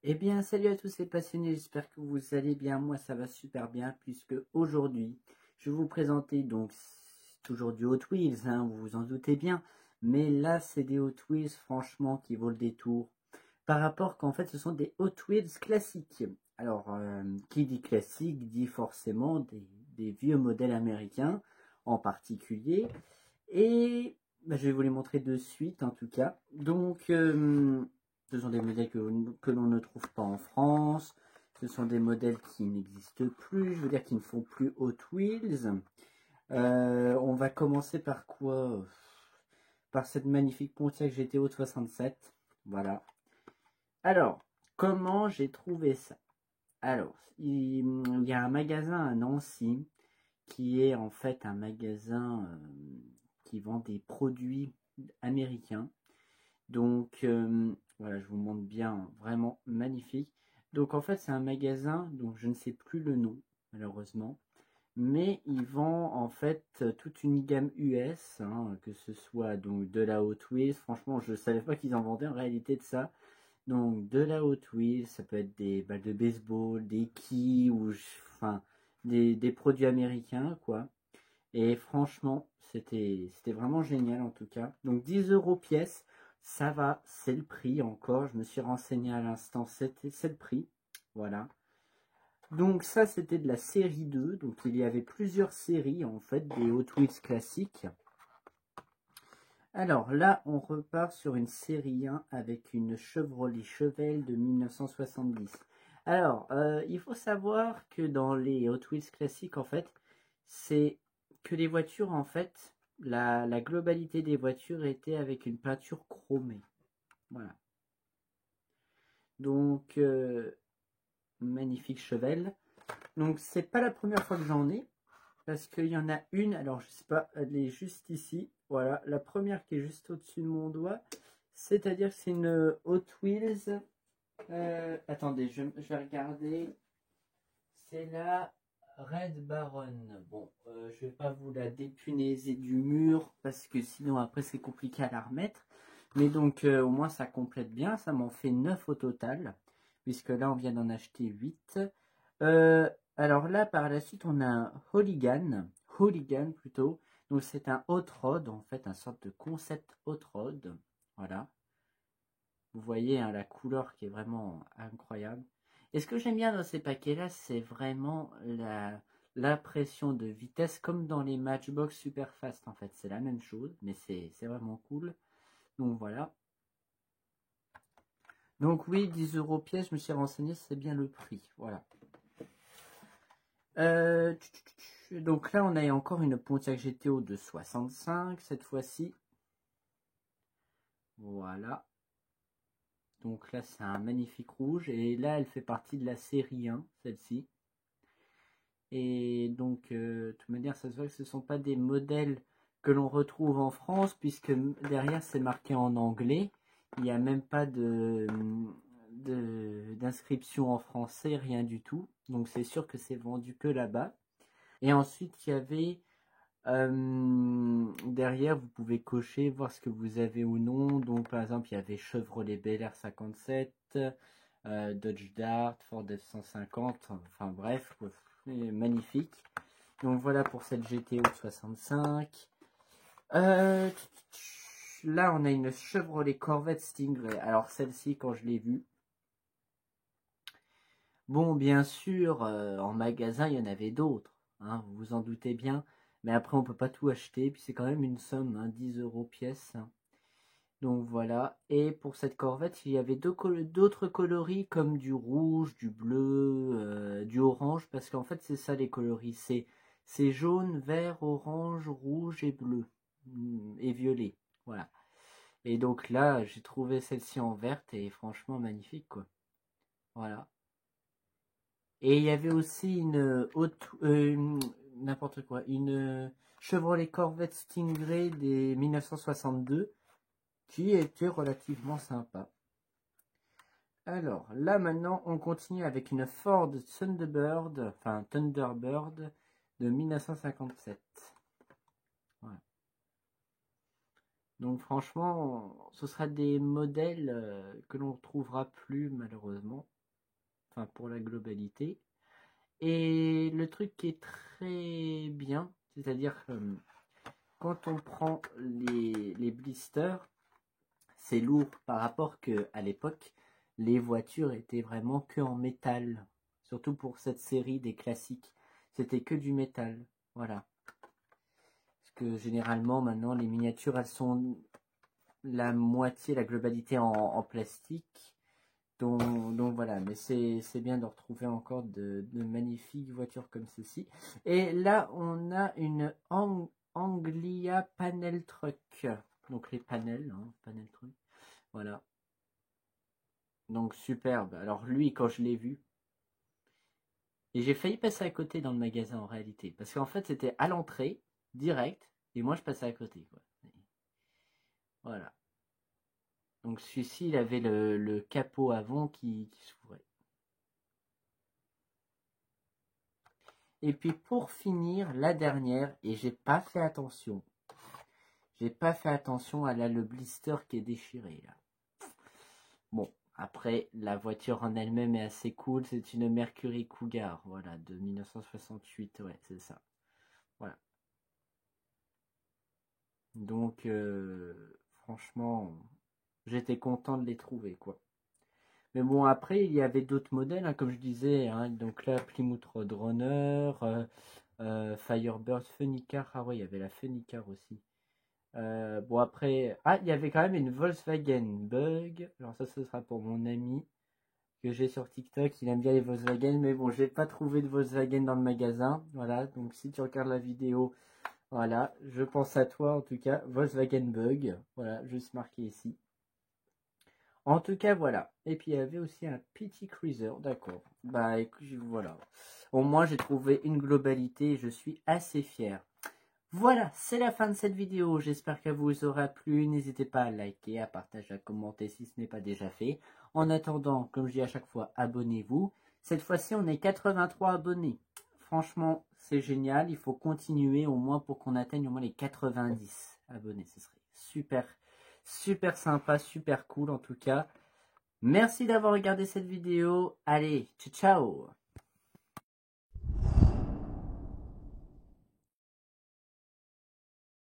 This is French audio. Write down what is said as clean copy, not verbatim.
Eh bien, salut à tous les passionnés, j'espère que vous allez bien. Moi, ça va super bien, puisque aujourd'hui, je vais vous présenter donc toujours du Hot Wheels, hein, vous vous en doutez bien. Mais là, c'est des Hot Wheels, franchement, qui vaut le détour. Par rapport qu'en fait, ce sont des Hot Wheels classiques. Alors, qui dit classique dit forcément des vieux modèles américains en particulier. Et bah, je vais vous les montrer de suite, en tout cas. Donc, ce sont des modèles que l'on ne trouve pas en France. Ce sont des modèles qui n'existent plus, je veux dire qui ne font plus Hot Wheels. On va commencer par quoi? Par cette magnifique Pontiac GTO 67. Voilà. Alors, comment j'ai trouvé ça? Alors, il y a un magasin à Nancy qui est en fait un magasin qui vend des produits américains. Donc, voilà, je vous montre bien, vraiment magnifique. Donc, en fait, c'est un magasin dont je ne sais plus le nom, malheureusement. Mais ils vendent en fait toute une gamme US, hein, que ce soit donc de la Hot Wheels. Franchement, je ne savais pas qu'ils en vendaient en réalité de ça. Donc, de la Hot Wheels, ça peut être des balles de baseball, des quilles, ou enfin, des produits américains, quoi. Et franchement, c'était vraiment génial en tout cas. Donc 10 € pièce, ça va, c'est le prix encore. Je me suis renseigné à l'instant, c'est le prix. Voilà. Donc ça, c'était de la série 2. Donc il y avait plusieurs séries en fait, des Hot Wheels classiques. Alors là, on repart sur une série 1 avec une Chevrolet Chevelle de 1970. Alors, il faut savoir que dans les Hot Wheels classiques, en fait, c'est que les voitures, en fait, la globalité des voitures était avec une peinture chromée. Voilà. Donc, magnifique Chevelle. Donc, c'est pas la première fois que j'en ai, parce qu'il y en a une, alors je sais pas, elle est juste ici. Voilà, la première qui est juste au-dessus de mon doigt. C'est-à-dire que c'est une Hot Wheels. Attendez, je vais regarder. C'est la Red Baron. Bon, je vais pas vous la dépunaiser du mur parce que sinon après c'est compliqué à la remettre. Mais donc au moins ça complète bien. Ça m'en fait 9 au total. Puisque là on vient d'en acheter 8. Alors là par la suite on a un Hooligan. Hooligan plutôt. Donc c'est un hot rod en fait, un sorte de concept hot rod. Voilà. Vous voyez hein, la couleur qui est vraiment incroyable. Et ce que j'aime bien dans ces paquets-là, c'est vraiment la pression de vitesse, comme dans les Matchbox Superfast en fait. C'est la même chose, mais c'est vraiment cool. Donc voilà. Donc oui, 10 € pièce, je me suis renseigné, c'est bien le prix. Voilà. Donc là, on a encore une Pontiac GTO de 65, cette fois-ci. Voilà. Donc là, c'est un magnifique rouge. Et là, elle fait partie de la série 1, celle-ci. Et donc, de toute manière, ça se voit que ce ne sont pas des modèles que l'on retrouve en France, puisque derrière, c'est marqué en anglais. Il n'y a même pas d'inscription en français, rien du tout. Donc, c'est sûr que c'est vendu que là-bas. Et ensuite, il y avait derrière, vous pouvez cocher, voir ce que vous avez ou non. Donc, par exemple, il y avait Chevrolet Bel Air 57, Dodge Dart, Ford F-150, enfin bref, magnifique. Donc, voilà pour cette GTO 65. Là, on a une Chevrolet Corvette Stingray. Alors, celle-ci, quand je l'ai vue, bon, bien sûr, en magasin, il y en avait d'autres, hein, vous vous en doutez bien. Mais après, on peut pas tout acheter. Puis c'est quand même une somme, hein, 10 € pièce. Donc voilà. Et pour cette Corvette, il y avait d'autres coloris comme du rouge, du bleu, du orange. Parce qu'en fait, c'est ça les coloris. C'est jaune, vert, orange, rouge et bleu. Et violet. Voilà. Et donc là, j'ai trouvé celle-ci en verte et franchement magnifique, quoi. Voilà. Et il y avait aussi une haute, n'importe quoi, une Chevrolet Corvette Stingray des 1962 qui était relativement sympa. Alors là maintenant on continue avec une Ford Thunderbird, enfin Thunderbird de 1957. Voilà. Donc franchement, ce sera des modèles que l'on ne trouvera plus malheureusement. enfin pour la globalité. Et le truc qui est très bien, c'est-à-dire quand on prend les blisters, c'est lourd par rapport qu'à l'époque, les voitures étaient vraiment que en métal. Surtout pour cette série des classiques. C'était que du métal. Voilà. Parce que généralement, maintenant, les miniatures, elles sont la moitié, la globalité en plastique. Donc voilà, mais c'est bien de retrouver encore de magnifiques voitures comme ceci. Et là, on a une Anglia Panel Truck. Donc les panels, hein, panel truck. Voilà. Donc superbe. Alors lui, quand je l'ai vu, et j'ai failli passer à côté dans le magasin en réalité. Parce qu'en fait, c'était à l'entrée, direct, et moi je passais à côté. Quoi. Voilà. Donc celui-ci, il avait le capot avant qui s'ouvrait. Et puis pour finir, la dernière, et j'ai pas fait attention. J'ai pas fait attention à le blister qui est déchiré là. Bon, après, la voiture en elle-même est assez cool. C'est une Mercury Cougar, voilà, de 1968, ouais, c'est ça. Voilà. Donc, franchement, j'étais content de les trouver, quoi. Mais bon, après, il y avait d'autres modèles, hein, comme je disais. Hein, donc là, Plymouth Roadrunner, Firebird, Funny-Car. Ah ouais, il y avait la Funny-Car aussi. Bon, après... Ah, il y avait quand même une Volkswagen Bug. Alors ça, ce sera pour mon ami que j'ai sur TikTok. Il aime bien les Volkswagen. Mais bon, j'ai pas trouvé de Volkswagen dans le magasin. Voilà, donc si tu regardes la vidéo... Voilà, je pense à toi en tout cas, Volkswagen Bug, voilà, juste marqué ici. En tout cas, voilà. Et puis il y avait aussi un petit cruiser, d'accord. Bah écoute, voilà. Au moins j'ai trouvé une globalité et je suis assez fier. Voilà, c'est la fin de cette vidéo. J'espère qu'elle vous aura plu. N'hésitez pas à liker, à partager, à commenter si ce n'est pas déjà fait. En attendant, comme je dis à chaque fois, abonnez-vous. Cette fois-ci, on est 83 abonnés. Franchement, c'est génial. Il faut continuer au moins pour qu'on atteigne au moins les 90 abonnés. Ce serait super, super sympa, super cool en tout cas. Merci d'avoir regardé cette vidéo. Allez, ciao, ciao!